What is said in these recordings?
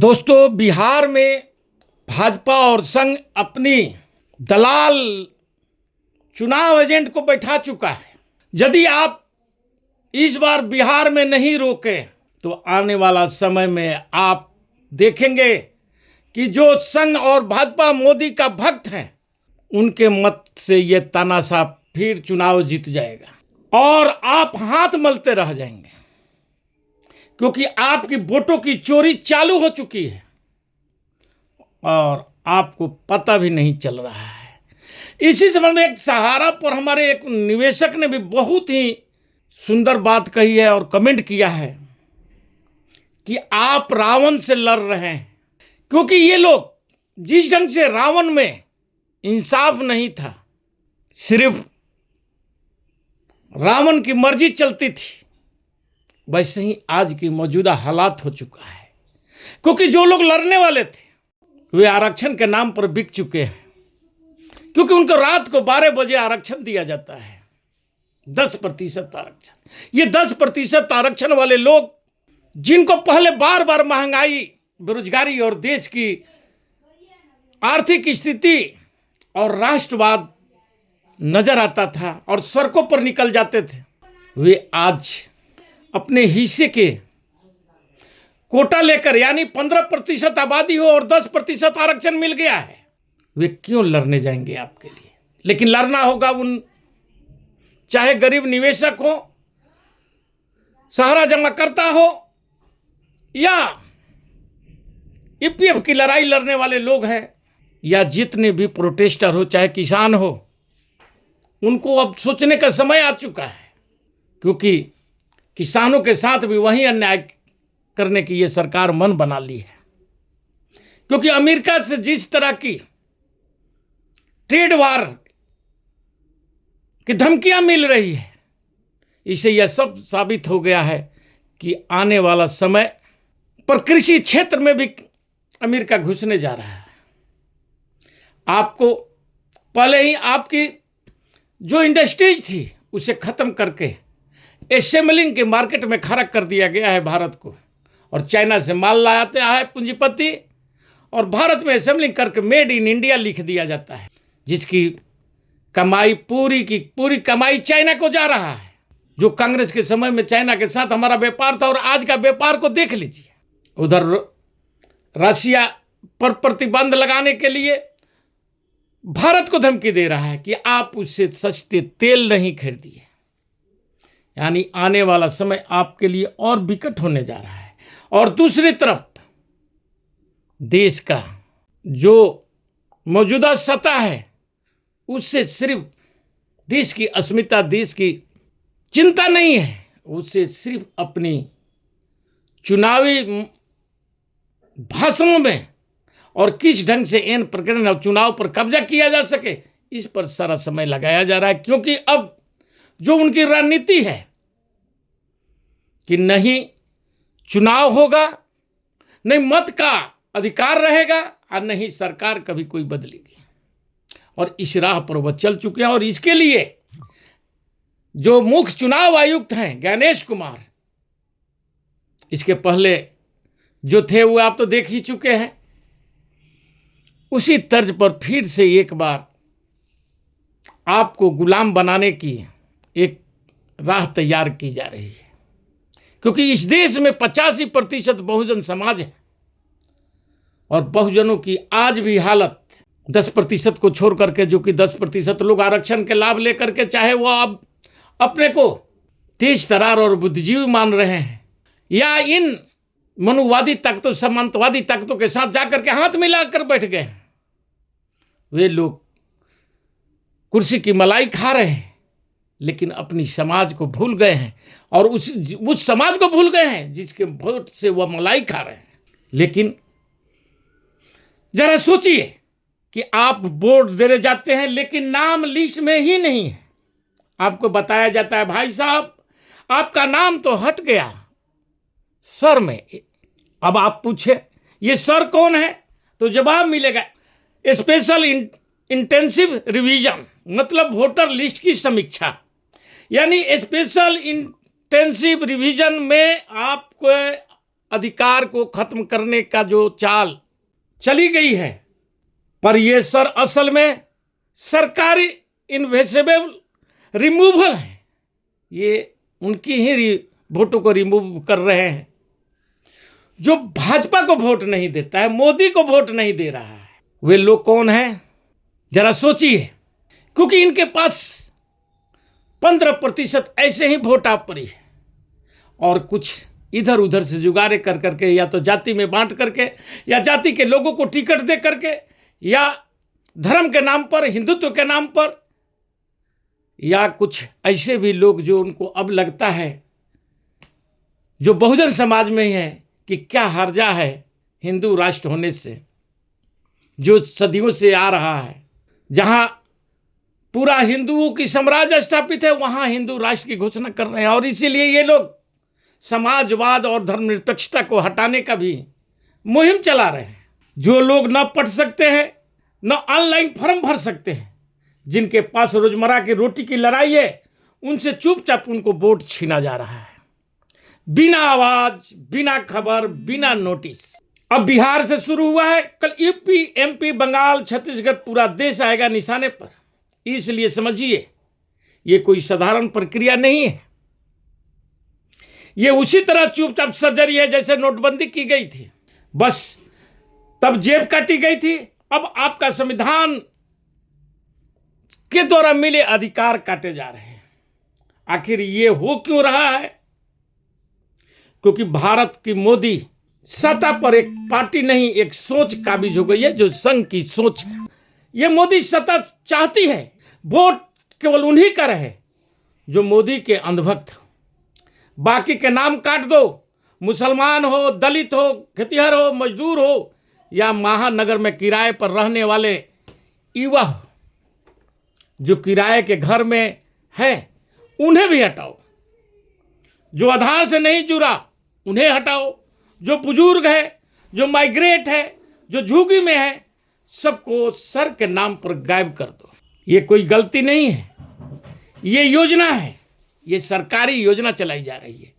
दोस्तों, बिहार में भाजपा और संघ अपनी दलाल चुनाव एजेंट को बैठा चुका है। यदि आप इस बार बिहार में नहीं रोके तो आने वाला समय में आप देखेंगे कि जो संघ और भाजपा मोदी का भक्त हैं, उनके मत से ये तानाशाह फिर चुनाव जीत जाएगा और आप हाथ मलते रह जाएंगे, क्योंकि आपकी वोटों की चोरी चालू हो चुकी है और आपको पता भी नहीं चल रहा है। इसी संबंध में एक सहारा पर हमारे एक निवेशक ने भी बहुत ही सुंदर बात कही है और कमेंट किया है कि आप रावण से लड़ रहे हैं, क्योंकि ये लोग जिस ढंग से रावण में इंसाफ नहीं था, सिर्फ रावण की मर्जी चलती थी, वैसे ही आज की मौजूदा हालात हो चुका है। क्योंकि जो लोग लड़ने वाले थे वे आरक्षण के नाम पर बिक चुके हैं, क्योंकि उनको रात को 12 बजे आरक्षण दिया जाता है, 10% आरक्षण। ये 10% आरक्षण वाले लोग, जिनको पहले बार बार महंगाई, बेरोजगारी और देश की आर्थिक स्थिति और राष्ट्रवाद नजर आता था और सड़कों पर निकल जाते थे, वे आज अपने हिस्से के कोटा लेकर, यानी 15% आबादी हो और 10% आरक्षण मिल गया है, वे क्यों लड़ने जाएंगे आपके लिए? लेकिन लड़ना होगा उन, चाहे गरीब निवेशक हो, सहारा जमा करता हो या ईपीएफ की लड़ाई लड़ने वाले लोग हैं, या जितने भी प्रोटेस्टर हो, चाहे किसान हो, उनको अब सोचने का समय आ चुका है, क्योंकि किसानों के साथ भी वही अन्याय करने की ये सरकार मन बना ली है। क्योंकि अमेरिका से जिस तरह की ट्रेड वार की धमकियां मिल रही है, इससे यह सब साबित हो गया है कि आने वाला समय पर कृषि क्षेत्र में भी अमेरिका घुसने जा रहा है। आपको पहले ही आपकी जो इंडस्ट्रीज थी उसे खत्म करके एसेंबलिंग के मार्केट में खड़ा कर दिया गया है भारत को, और चाइना से माल लाते है पूंजीपति, और भारत में असेंबलिंग करके मेड इन इंडिया लिख दिया जाता है, जिसकी कमाई पूरी की पूरी कमाई चाइना को जा रहा है। जो कांग्रेस के समय में चाइना के साथ हमारा व्यापार था, और आज का व्यापार को देख लीजिए। उधर रशिया पर प्रतिबंध लगाने के लिए भारत को धमकी दे रहा है कि आप उससे सस्ते तेल नहीं खरीदिए। यानी आने वाला समय आपके लिए और विकट होने जा रहा है। और दूसरी तरफ देश का जो मौजूदा सत्ता है, उससे सिर्फ देश की अस्मिता, देश की चिंता नहीं है, उससे सिर्फ अपनी चुनावी भाषणों में और किस ढंग से इन प्रकरण और चुनाव पर कब्जा किया जा सके, इस पर सारा समय लगाया जा रहा है। क्योंकि अब जो उनकी रणनीति है कि नहीं चुनाव होगा, नहीं मत का अधिकार रहेगा, और नहीं सरकार कभी कोई बदलेगी, और इस राह पर वह चल चुके हैं। और इसके लिए जो मुख्य चुनाव आयुक्त हैं गणेश कुमार, इसके पहले जो थे वो आप तो देख ही चुके हैं, उसी तर्ज पर फिर से एक बार आपको गुलाम बनाने की एक राह तैयार की जा रही है। क्योंकि इस देश में 85% बहुजन समाज है, और बहुजनों की आज भी हालत 10% को छोड़ करके, जो कि 10% लोग आरक्षण के लाभ लेकर के, चाहे वो अब अपने को तेज तरार और बुद्धिजीवी मान रहे हैं, या इन मनुवादी ताकतों, सामंतवादी ताकतों के साथ जाकर के हाथ मिलाकर बैठ गए, वे लोग कुर्सी की मलाई खा रहे हैं, लेकिन अपनी समाज को भूल गए हैं, और उस समाज को भूल गए हैं जिसके वोट से वह मलाई खा रहे हैं। लेकिन जरा सोचिए कि आप वोट देने जाते हैं, लेकिन नाम लिस्ट में ही नहीं है। आपको बताया जाता है, भाई साहब आपका नाम तो हट गया सर में। अब आप पूछे ये सर कौन है, तो जवाब मिलेगा स्पेशल इंटेंसिव रिवीजन, मतलब वोटर लिस्ट की समीक्षा। यानी स्पेशल इंटेंसिव रिवीजन में आपको अधिकार को खत्म करने का जो चाल चली गई है, पर ये सर असल में सरकारी इन्वेस्टेबल रिमूवल है। ये उनकी ही वोटों को रिमूव कर रहे हैं। जो भाजपा को वोट नहीं देता है, मोदी को वोट नहीं दे रहा है, वे लोग कौन हैं जरा सोचिए। क्योंकि इनके पास 15% ऐसे ही वोट आप पड़ी है और कुछ इधर उधर से जुगाड़े कर करके, या तो जाति में बांट करके, या जाति के लोगों को टिकट दे करके, या धर्म के नाम पर, हिंदुत्व के नाम पर, या कुछ ऐसे भी लोग जो उनको अब लगता है, जो बहुजन समाज में ही है, कि क्या हर्जा है हिंदू राष्ट्र होने से, जो सदियों से आ रहा है। जहां पूरा हिंदुओं की साम्राज्य स्थापित है, वहां हिंदू राष्ट्र की घोषणा कर रहे हैं। और इसीलिए ये लोग समाजवाद और धर्मनिरपेक्षता को हटाने का भी मुहिम चला रहे हैं। जो लोग न पढ़ सकते हैं, न ऑनलाइन फॉर्म भर सकते हैं, जिनके पास रोजमर्रा की रोटी की लड़ाई है, उनसे चुपचाप उनको वोट छीना जा रहा है, बिना आवाज, बिना खबर, बिना नोटिस। अब बिहार से शुरू हुआ है, कल यूपी, एमपी, बंगाल, छत्तीसगढ़, पूरा देश आएगा निशाने पर। इसलिए समझिए, ये कोई साधारण प्रक्रिया नहीं है। ये उसी तरह चुपचाप सर्जरी है जैसे नोटबंदी की गई थी। बस तब जेब काटी गई थी, अब आपका संविधान के द्वारा मिले अधिकार काटे जा रहे हैं। आखिर ये हो क्यों रहा है? क्योंकि भारत की मोदी सत्ता पर एक पार्टी नहीं, एक सोच काबिज हो गई है, जो संघ की सोच है। ये मोदी सत्ता चाहती है, वोट केवल उन्हीं का रहे जो मोदी के अंधभक्त। बाकी के नाम काट दो, मुसलमान हो, दलित हो, खेतिहर हो, मजदूर हो, या महानगर में किराए पर रहने वाले युवा हो, जो किराए के घर में है, उन्हें भी हटाओ। जो आधार से नहीं जुड़ा, उन्हें हटाओ। जो बुजुर्ग है, जो माइग्रेट है, जो झुग्गी में है, सबको सर के नाम पर गायब कर दो। ये कोई गलती नहीं है, ये योजना है, ये सरकारी योजना चलाई जा रही है।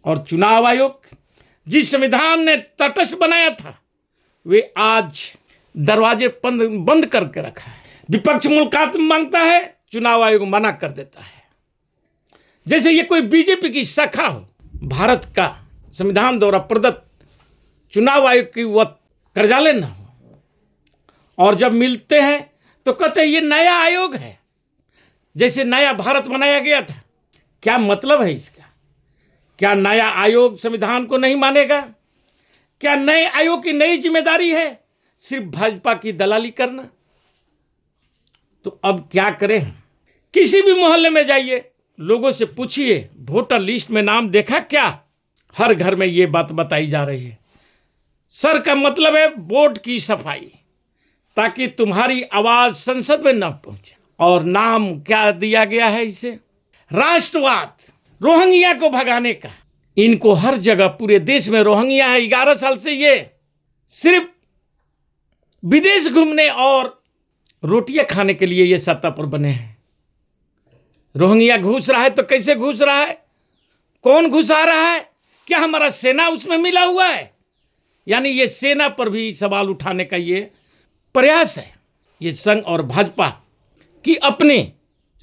और चुनाव आयोग जिस संविधान ने तटस्थ बनाया था, वे आज दरवाजे बंद करके रखा है। विपक्ष मुलाकात मांगता है, चुनाव आयोग मना कर देता है, जैसे ये कोई बीजेपी की शाखा हो। भारत का संविधान द्वारा प्रदत्त चुनाव आयोग की वह कार्यालय न हो। और जब मिलते हैं तो कहते हैं ये नया आयोग है, जैसे नया भारत बनाया गया था। क्या मतलब है इसका? क्या नया आयोग संविधान को नहीं मानेगा? क्या नए आयोग की नई जिम्मेदारी है सिर्फ भाजपा की दलाली करना? तो अब क्या करें? किसी भी मोहल्ले में जाइए, लोगों से पूछिए, वोटर लिस्ट में नाम देखा क्या? हर घर में ये बात बताई जा रही है। सर का मतलब है वोट की सफाई, ताकि तुम्हारी आवाज संसद में न पहुंचे। और नाम क्या दिया गया है इसे? राष्ट्रवाद, रोहिंग्या को भगाने का। इनको हर जगह पूरे देश में रोहिंग्या है। 11 साल से ये सिर्फ विदेश घूमने और रोटियां खाने के लिए ये सत्ता पर बने हैं। रोहिंग्या घुस रहा है तो कैसे घुस रहा है? कौन घुसा रहा है? क्या हमारा सेना उसमें मिला हुआ है? यानी ये सेना पर भी सवाल उठाने का ये प्रयास है। ये संघ और भाजपा की अपनी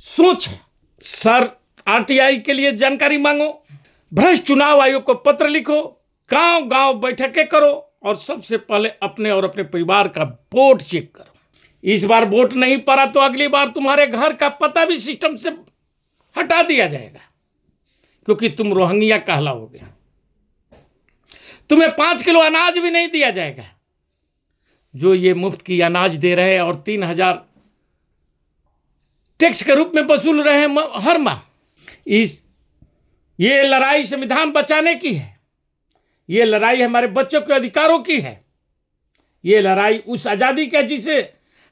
सोच है। सर, आरटीआई के लिए जानकारी मांगो, भ्रष्ट चुनाव आयोग को पत्र लिखो, गांव गांव बैठकें करो, और सबसे पहले अपने और अपने परिवार का वोट चेक करो। इस बार वोट नहीं पड़ा तो अगली बार तुम्हारे घर का पता भी सिस्टम से हटा दिया जाएगा, क्योंकि तुम रोहिंग्या कहलाओगे। तुम्हें 5 किलो अनाज भी नहीं दिया जाएगा, जो ये मुफ्त की अनाज दे रहे हैं, और 3000 टैक्स के रूप में वसूल रहे हैं हर माह। ये लड़ाई संविधान बचाने की है। ये लड़ाई हमारे बच्चों के अधिकारों की है। ये लड़ाई उस आजादी का जिसे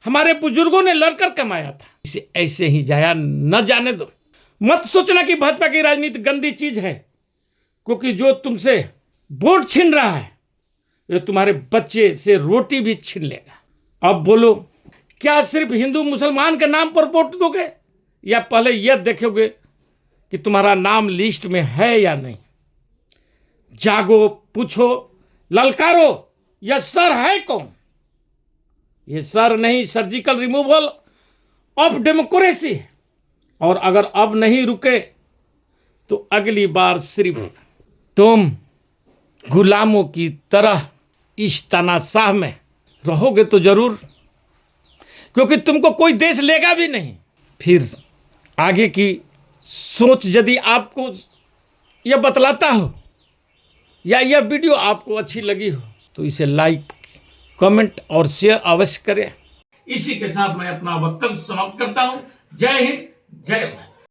हमारे बुजुर्गों ने लड़कर कमाया था। इसे ऐसे ही जाया न जाने दो। मत सोचना कि भाजपा की राजनीति गंदी चीज है, क्योंकि जो तुमसे वोट छीन रहा है, ये तुम्हारे बच्चे से रोटी भी छीन लेगा। अब बोलो, क्या सिर्फ हिंदू मुसलमान के नाम पर वोट दोगे, या पहले यह देखोगे कि तुम्हारा नाम लिस्ट में है या नहीं? जागो, पूछो, ललकारो, यह सर है कौन? ये सर नहीं, सर्जिकल रिमूवल ऑफ डेमोक्रेसी। और अगर अब नहीं रुके तो अगली बार सिर्फ तुम गुलामों की तरह इस तानाशाह में रहोगे तो जरूर, क्योंकि तुमको कोई देश लेगा भी नहीं। फिर आगे की सोच यदि आपको यह बतलाता हो या यह वीडियो आपको अच्छी लगी हो तो इसे लाइक, कमेंट और शेयर अवश्य करें। इसी के साथ मैं अपना वक्तव्य समाप्त करता हूं। जय हिंद, जय भारत।